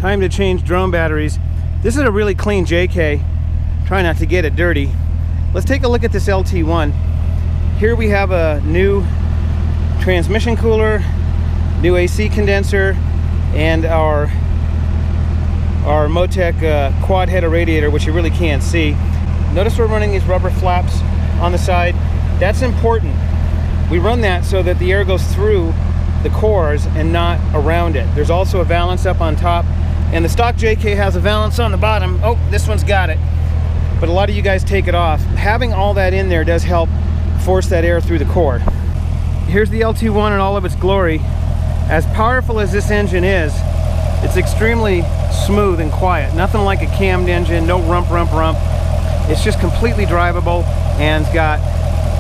Time to change drone batteries. This is a really clean JK. Try not to get it dirty. Let's take a look at this LT1. Here we have a new transmission cooler, new AC condenser, and our Motec quad header radiator, which you really can't see. Notice we're running these rubber flaps on the side. That's important. We run that so that the air goes through the cores and not around it. There's also a valance up on top, and the stock JK has a valance on the bottom. Oh, this one's got it, but a lot of you guys take it off. Having all that in there does help force that air through the core. Here's the LT1 in all of its glory. As powerful as this engine is, it's extremely smooth and quiet. Nothing like a cammed engine, no rump. It's just completely drivable and it's got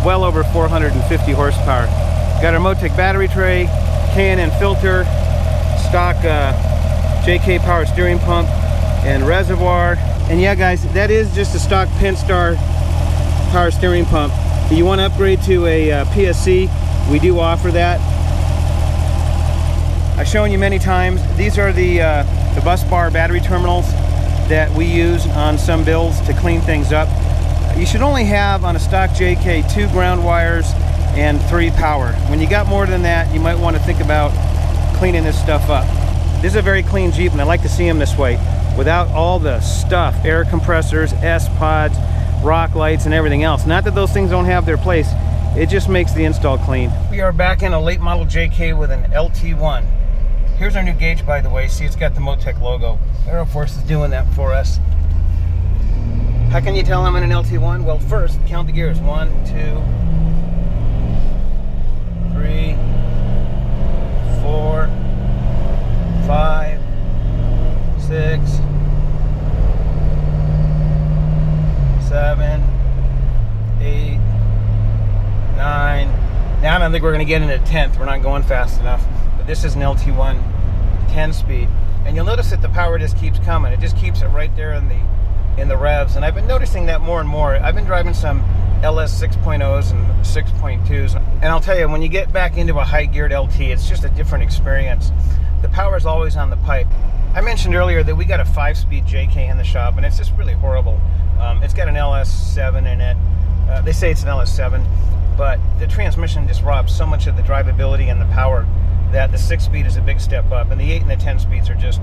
well over 450 horsepower. Got our Motec battery tray, K&N filter, stock JK power steering pump and reservoir. And yeah guys, that is just a stock Pentastar power steering pump. If you want to upgrade to a PSC, we do offer that. I've shown you many times, these are the bus bar battery terminals that we use on some builds to clean things up. You should only have on a stock JK 2 ground wires and 3 power. When you got more than that, you might want to think about cleaning this stuff up. This is a very clean Jeep, and I like to see them this way, without all the stuff, air compressors, S-pods, rock lights, and everything else. Not that those things don't have their place, it just makes the install clean. We are back in a late model JK with an LT1. Here's our new gauge, by the way. See, it's got the Motec logo. Aero Force is doing that for us. How can you tell I'm in an LT1? Well, first, count the gears. 1, 2, 3, 4, 5, 6, 7, 8, 9. Now I don't think we're going to get into 10th. We're not going fast enough. But this is an LT1 10-speed. And you'll notice that the power just keeps coming. It just keeps it right there in the revs. And I've been noticing that more and more. I've been driving some LS 6.0s and 6.2s. And I'll tell you, when you get back into a high-geared LT, it's just a different experience. The power is always on the pipe. I mentioned earlier that we got a 5-speed JK in the shop, and it's just really horrible. It's got an LS7 in it. They say it's an LS7, but the transmission just robs so much of the drivability and the power that the 6-speed is a big step up, and the 8 and the 10 speeds are just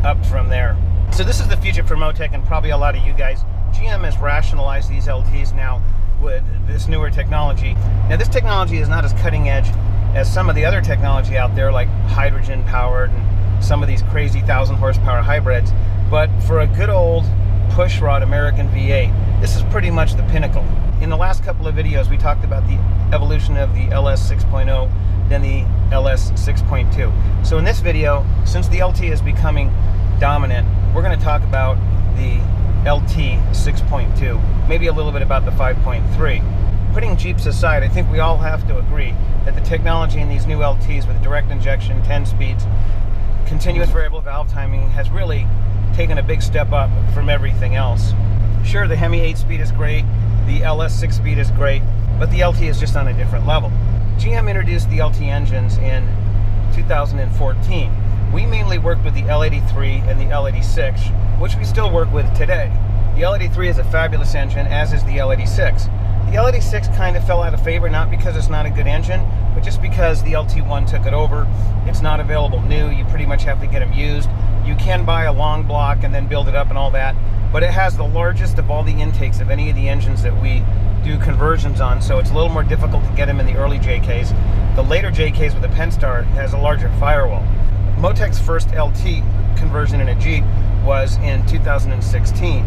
up from there. So this is the future for Motec, and probably a lot of you guys. GM has rationalized these LTs now with this newer technology. Now this technology is not as cutting edge as some of the other technology out there, like hydrogen powered and some of these crazy 1,000 horsepower hybrids, but for a good old pushrod American V8, this is pretty much the pinnacle. In the last couple of videos we talked about the evolution of the LS 6.0, then the LS 6.2. So in this video, since the LT is becoming dominant, we're going to talk about the LT 6.2, maybe a little bit about the 5.3. Putting Jeeps aside, I think we all have to agree that the technology in these new LTs with direct injection, 10 speeds, continuous variable valve timing has really taken a big step up from everything else. Sure, the Hemi 8-speed is great, the LS 6-speed is great, but the LT is just on a different level. GM introduced the LT engines in 2014. We mainly worked with the L83 and the L86, which we still work with today. The L83 is a fabulous engine, as is the L86. The L86 kind of fell out of favor, not because it's not a good engine, but just because the LT1 took it over. It's not available new. You pretty much have to get them used. You can buy a long block and then build it up and all that, but it has the largest of all the intakes of any of the engines that we do conversions on, so it's a little more difficult to get them in the early JKs. The later JKs with the Pentastar has a larger firewall. Motec's first LT conversion in a Jeep was in 2016.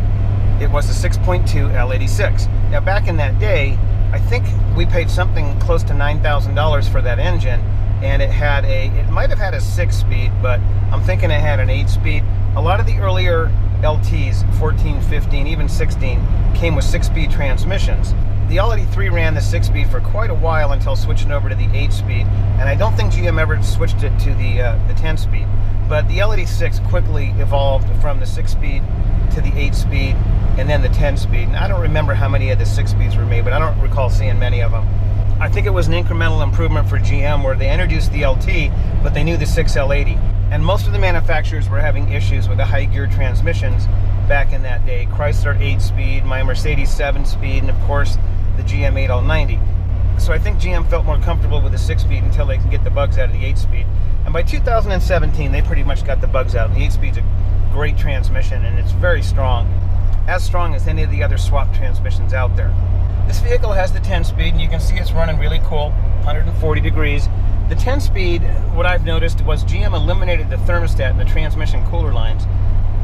It was the 6.2 L86. Now back in that day, I think we paid something close to $9,000 for that engine, and it might have had a 6-speed, but I'm thinking it had an 8-speed. A lot of the earlier LTs, 14, 15, even 16, came with 6-speed transmissions. The L83 ran the 6-speed for quite a while until switching over to the 8-speed, and I don't think GM ever switched it to the 10-speed. But the L86 quickly evolved from the 6-speed to the 8-speed, and then the 10-speed. And I don't remember how many of the 6-speeds were made, but I don't recall seeing many of them. I think it was an incremental improvement for GM where they introduced the LT, but they knew the 6L80. And most of the manufacturers were having issues with the high gear transmissions back in that day. Chrysler 8-speed, my Mercedes 7-speed, and of course the GM 8L90. So I think GM felt more comfortable with the 6-speed until they can get the bugs out of the 8-speed. And by 2017, they pretty much got the bugs out. The 8-speed's a great transmission, and it's very strong as any of the other swap transmissions out there. This vehicle has the 10-speed, and you can see it's running really cool, 140 degrees. The 10-speed, what I've noticed was GM eliminated the thermostat in the transmission cooler lines.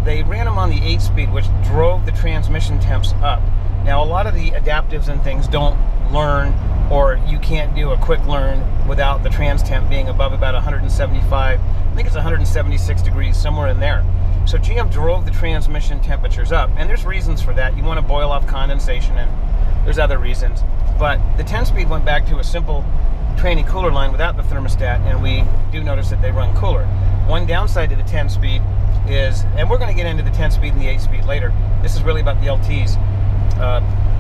They ran them on the 8-speed, which drove the transmission temps up. Now, a lot of the adaptives and things don't learn, or you can't do a quick learn without the trans temp being above about 175, I think it's 176 degrees, somewhere in there. So GM drove the transmission temperatures up, and there's reasons for that. You want to boil off condensation, and there's other reasons. But the 10-speed went back to a simple tranny cooler line without the thermostat, and we do notice that they run cooler. One downside to the 10-speed is, and we're going to get into the 10-speed and the 8-speed later, this is really about the LTs,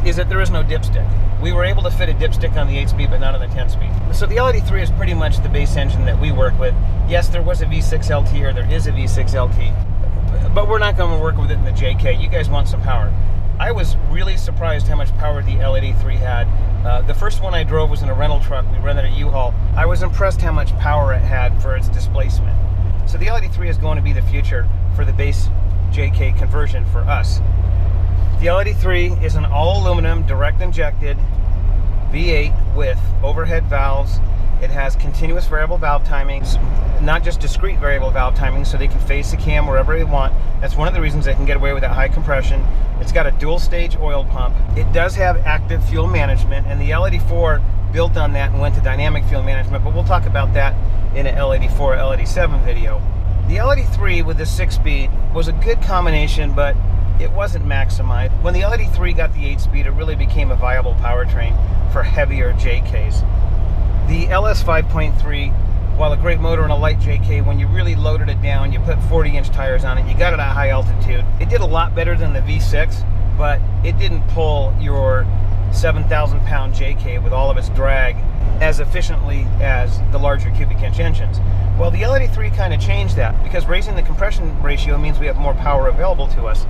is that there is no dipstick. We were able to fit a dipstick on the 8-speed, but not on the 10-speed. So the L83 is pretty much the base engine that we work with. Yes, there was a V6 LT, or there is a V6 LT, but we're not going to work with it in the JK. You guys want some power. I was really surprised how much power the L83 had. The first one I drove was in a rental truck. We rented a U-Haul. I was impressed how much power it had for its displacement. So the L83 is going to be the future for the base JK conversion for us. The L83 is an all-aluminum, direct-injected V8 with overhead valves. It has continuous variable valve timings, not just discrete variable valve timings, so they can phase the cam wherever they want. That's one of the reasons they can get away with that high compression. It's got a dual-stage oil pump. It does have active fuel management, and the L84 built on that and went to dynamic fuel management, but we'll talk about that in an L84 or L87 video. The L83 with the 6-speed was a good combination, but it wasn't maximized. When the L83 got the 8-speed, it really became a viable powertrain for heavier JKs. The LS 5.3, while a great motor and a light JK, when you really loaded it down, you put 40-inch tires on it, you got it at high altitude. It did a lot better than the V6, but it didn't pull your 7,000-pound JK with all of its drag as efficiently as the larger cubic inch engines. Well, the L83 kind of changed that, because raising the compression ratio means we have more power available to us.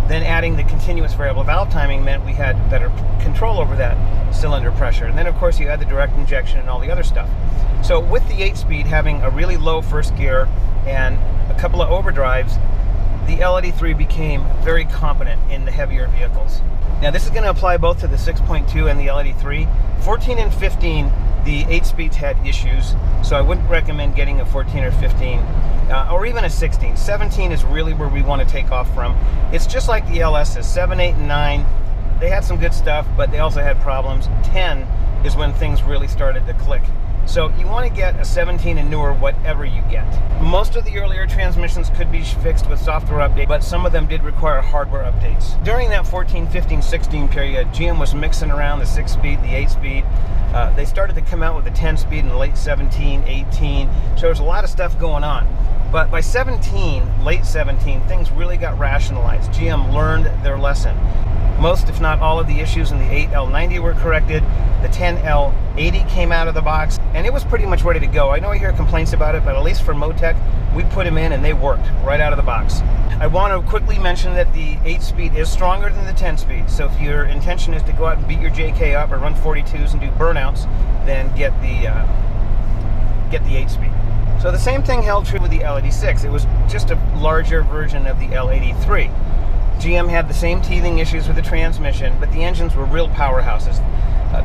Then adding the continuous variable valve timing meant we had better control over that cylinder pressure. And then, of course, you had the direct injection and all the other stuff. So with the 8-speed having a really low first gear and a couple of overdrives, the L83 became very competent in the heavier vehicles. Now, this is going to apply both to the 6.2 and the L83. 14 and 15, the 8-speeds had issues, so I wouldn't recommend getting a 14 or 15, or even a 16. 17 is really where we want to take off from. It's just like the LS's, 7, 8, and 9. They had some good stuff, but they also had problems. 10 is when things really started to click. So you want to get a 17 and newer, whatever you get. Most of the earlier transmissions could be fixed with software updates, but some of them did require hardware updates. During that 14, 15, 16 period, GM was mixing around the 6-speed, the 8-speed. They started to come out with the 10-speed in late 17, 18. So there's a lot of stuff going on. But by 17, late 17, things really got rationalized. GM learned their lesson. Most, if not all, of the issues in the 8L90 were corrected. The 10L80 came out of the box, and it was pretty much ready to go. I know I hear complaints about it, but at least for Motec, we put them in and they worked right out of the box. I want to quickly mention that the 8-speed is stronger than the 10-speed, so if your intention is to go out and beat your JK up or run 42s and do burnouts, then get the 8-speed. So the same thing held true with the L86. It was just a larger version of the L83. GM had the same teething issues with the transmission, but the engines were real powerhouses.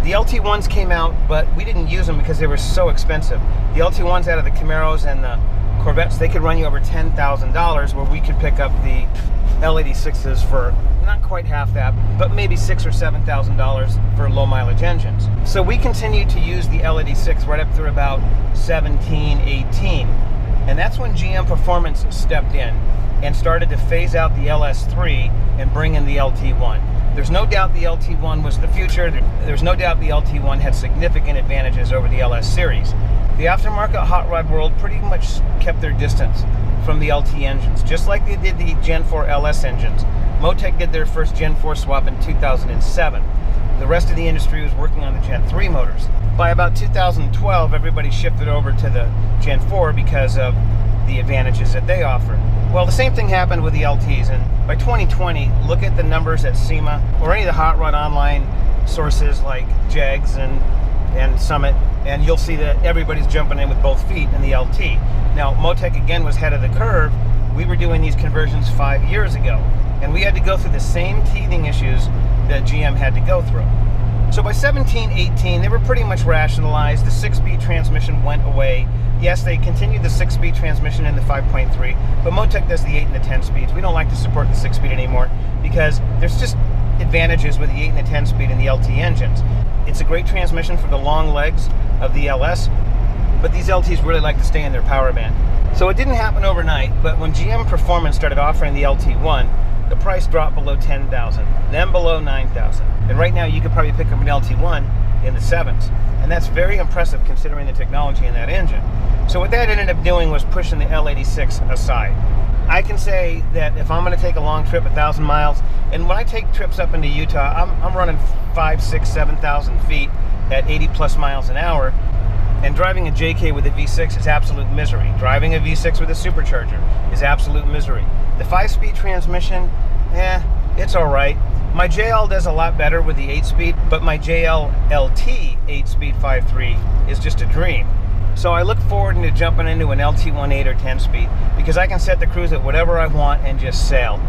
The LT1s came out, but we didn't use them because they were so expensive. The LT1s out of the Camaros and the Corvettes, they could run you over $10,000, where we could pick up the L86s for not quite half that, but maybe $6,000 or $7,000 for low mileage engines. So we continued to use the L86 right up through about 17, 18. And that's when GM Performance stepped in and started to phase out the LS3 and bring in the LT1. There's no doubt the LT1 was the future. There's no doubt the LT1 had significant advantages over the LS series. The aftermarket hot rod world pretty much kept their distance from the LT engines, just like they did the Gen 4 LS engines. Motec did their first Gen 4 swap in 2007. The rest of the industry was working on the Gen 3 motors. By about 2012, everybody shifted over to the Gen 4 because of the advantages that they offer. Well, the same thing happened with the LTs, and by 2020, look at the numbers at SEMA or any of the hot rod online sources like JEGS and Summit, and you'll see that everybody's jumping in with both feet in the LT. Now, Motec again was ahead of the curve. We were doing these conversions 5 years ago, and we had to go through the same teething issues that GM had to go through. So by 17, 18, they were pretty much rationalized. The 6-speed transmission went away. Yes, they continued the 6-speed transmission in the 5.3, but Motec does the 8 and the 10 speeds. We don't like to support the 6-speed anymore because there's just advantages with the 8 and the 10 speed in the LT engines. It's a great transmission for the long legs of the LS, but these LTs really like to stay in their power band. So it didn't happen overnight, but when GM Performance started offering the LT1, the price dropped below $10,000, then below $9,000. And right now you could probably pick up an LT1 in the 7s. And that's very impressive considering the technology in that engine. So what that ended up doing was pushing the L86 aside. I can say that if I'm going to take a long trip, 1,000 miles, and when I take trips up into Utah, I'm running 5, 6, 7,000 feet at 80 plus miles an hour, and driving a JK with a V6 is absolute misery. Driving a V6 with a supercharger is absolute misery. The 5-speed transmission, it's all right. My JL does a lot better with the 8-speed, but my JL LT 8-speed 5.3 is just a dream. So I look forward to jumping into an LT1 8 or 10-speed because I can set the cruise at whatever I want and just sail.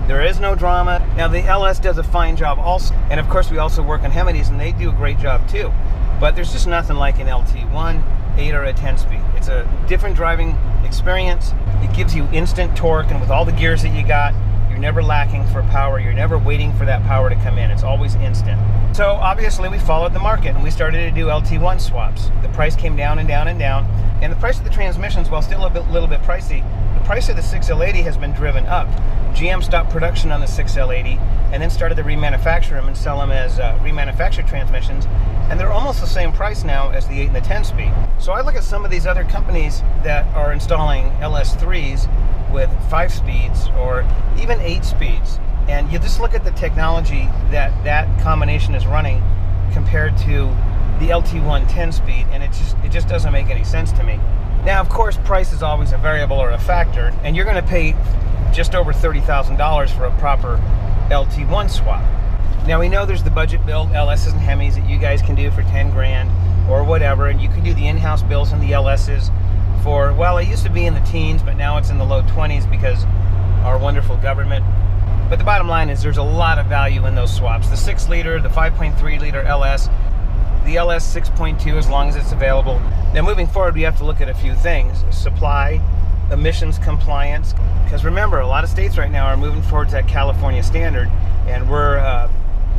There is no drama. Now the LS does a fine job also, and of course we also work on Hemides and they do a great job too. But there's just nothing like an LT1, 8 or a 10-speed. It's a different driving experience. It gives you instant torque, and with all the gears that you got, you're never lacking for power. You're never waiting for that power to come in. It's always instant. So obviously we followed the market and we started to do LT1 swaps. The price came down and down and down, and the price of the transmissions, while still a little bit pricey, the price of the 6L80 has been driven up. GM stopped production on the 6L80 and then started to remanufacture them and sell them as remanufactured transmissions, and they're almost the same price now as the 8 and the 10 speed. So I look at some of these other companies that are installing LS3s with 5 speeds or even 8 speeds, and you just look at the technology that combination is running compared to the LT1 10 speed, and it just doesn't make any sense to me. Now, of course, price is always a variable or a factor, and you're going to pay just over $30,000 for a proper LT1 swap. Now, we know there's the budget build LSs and Hemis that you guys can do for 10 grand or whatever, and you can do the in-house builds and the LSs for, well, it used to be in the teens, but now it's in the low 20s because our wonderful government. But the bottom line is there's a lot of value in those swaps. The 6-liter, the 5.3-liter LS, the LS 6.2 as long as it's available. Now, moving forward, we have to look at a few things. Supply, emissions compliance, because remember, a lot of states right now are moving towards that California standard, and we're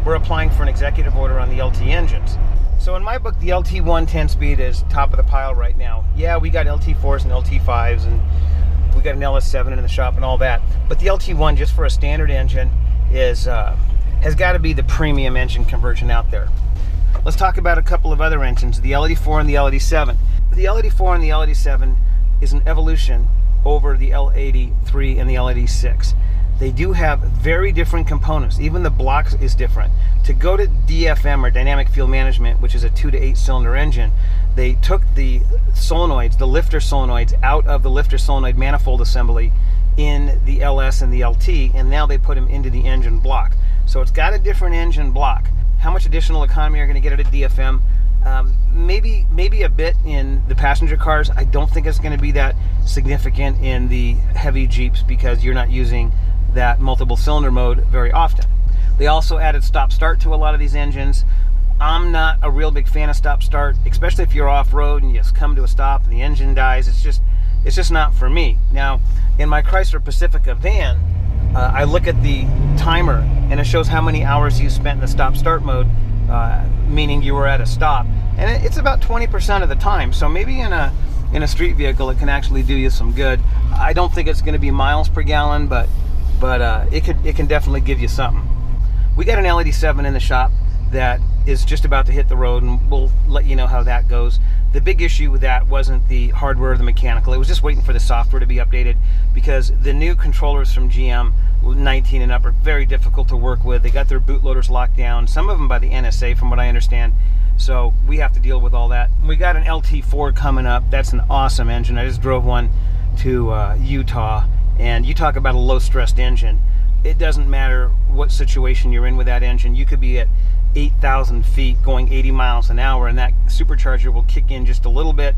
applying for an executive order on the LT engines. So in my book, the LT1 10-speed is top of the pile right now. Yeah, we got LT4s and LT5s, and we got an LS7 in the shop and all that. But the LT1, just for a standard engine, has got to be the premium engine conversion out there. Let's talk about a couple of other engines, the L84 and the L87. The L84 and the L87 is an evolution over the L83 and the L86. They do have very different components. Even the block is different. To go to DFM, or Dynamic Fuel Management, which is a 2 to 8 cylinder engine, they took the solenoids, the lifter solenoids, out of the lifter solenoid manifold assembly in the LS and the LT, and now they put them into the engine block. So it's got a different engine block. How much additional economy are going to get out of DFM? Maybe a bit in the passenger cars. I don't think it's going to be that significant in the heavy Jeeps because you're not using that multiple cylinder mode very often. They also added stop-start to a lot of these engines. I'm not a real big fan of stop-start, especially if you're off-road and you just come to a stop and the engine dies. It's just not for me. Now, in my Chrysler Pacifica van, I look at the timer and it shows how many hours you spent in the stop-start mode, meaning you were at a stop, and it's about 20% of the time. So maybe in a street vehicle it can actually do you some good. I don't think it's going to be miles per gallon, but it can definitely give you something. We got an L87 in the shop that is just about to hit the road, and we'll let you know how that goes. The big issue with that wasn't the hardware or the mechanical. It was just waiting for the software to be updated, because the new controllers from GM 19 and up are very difficult to work with. They got their bootloaders locked down, some of them by the NSA from what I understand. So we have to deal with all that. We got an LT4 coming up. That's an awesome engine. I just drove one to Utah, and you talk about a low-stressed engine. It doesn't matter what situation you're in with that engine. You could be at 8,000 feet going 80 miles an hour, and that supercharger will kick in just a little bit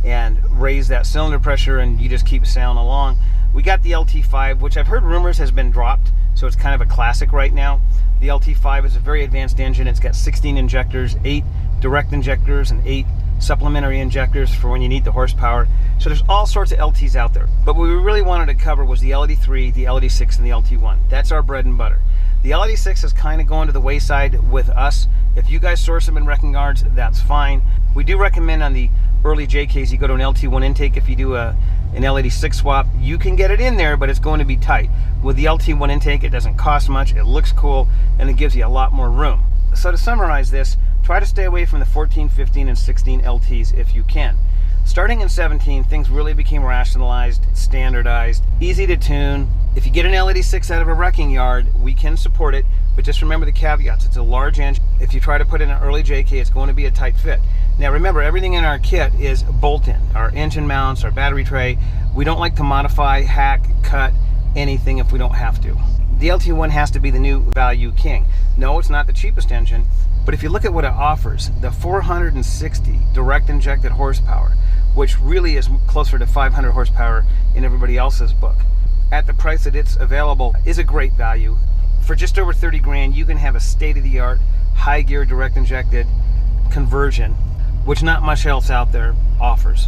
and raise that cylinder pressure, and you just keep sailing along. We got the LT5, which I've heard rumors has been dropped, so it's kind of a classic right now. The LT5 is a very advanced engine. It's got 16 injectors, 8 direct injectors, and 8 supplementary injectors for when you need the horsepower. So there's all sorts of LTs out there. But what we really wanted to cover was the LT3, the LT6, and the LT1. That's our bread and butter. The LT6 is kind of going to the wayside with us. If you guys source them in wrecking yards, that's fine. We do recommend on the early JKs you go to an LT1 intake. If you do an LT6 swap, you can get it in there, but it's going to be tight. With the LT1 intake, it doesn't cost much, it looks cool, and it gives you a lot more room. So to summarize this, try to stay away from the 14, 15, and 16 LTs if you can. Starting in 17, things really became rationalized, standardized, easy to tune. If you get an LT6 out of a wrecking yard, we can support it, but just remember the caveats. It's a large engine. If you try to put in an early JK, it's going to be a tight fit. Now remember, everything in our kit is bolt-in. Our engine mounts, our battery tray. We don't like to modify, hack, cut anything if we don't have to. The LT1 has to be the new value king. No, it's not the cheapest engine, but if you look at what it offers, the 460 direct injected horsepower, which really is closer to 500 horsepower in everybody else's book, at the price that it's available, is a great value. For just over 30 grand, you can have a state-of-the-art, high-gear direct injected conversion, which not much else out there offers.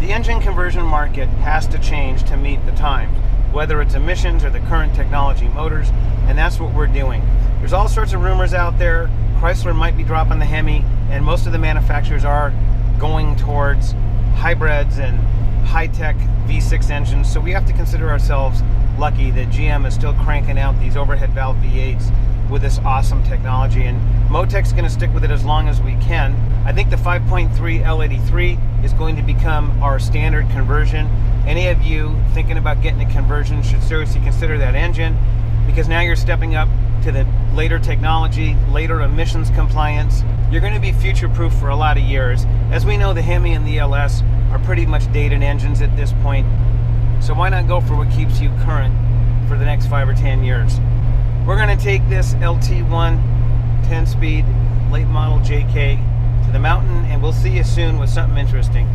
The engine conversion market has to change to meet the times, whether it's emissions or the current technology motors, and that's what we're doing. There's all sorts of rumors out there. Chrysler might be dropping the Hemi, and most of the manufacturers are going towards hybrids and high-tech V6 engines, so we have to consider ourselves lucky that GM is still cranking out these overhead valve V8s with this awesome technology, and Motec's going to stick with it as long as we can. I think the 5.3 L83 is going to become our standard conversion. Any of you thinking about getting a conversion should seriously consider that engine, because now you're stepping up to the later technology, later emissions compliance. You're going to be future-proof for a lot of years. As we know, the Hemi and the LS are pretty much dated engines at this point, so why not go for what keeps you current for the next 5 or 10 years? We're going to take this LT1 10-speed late model JK to the mountain, and we'll see you soon with something interesting.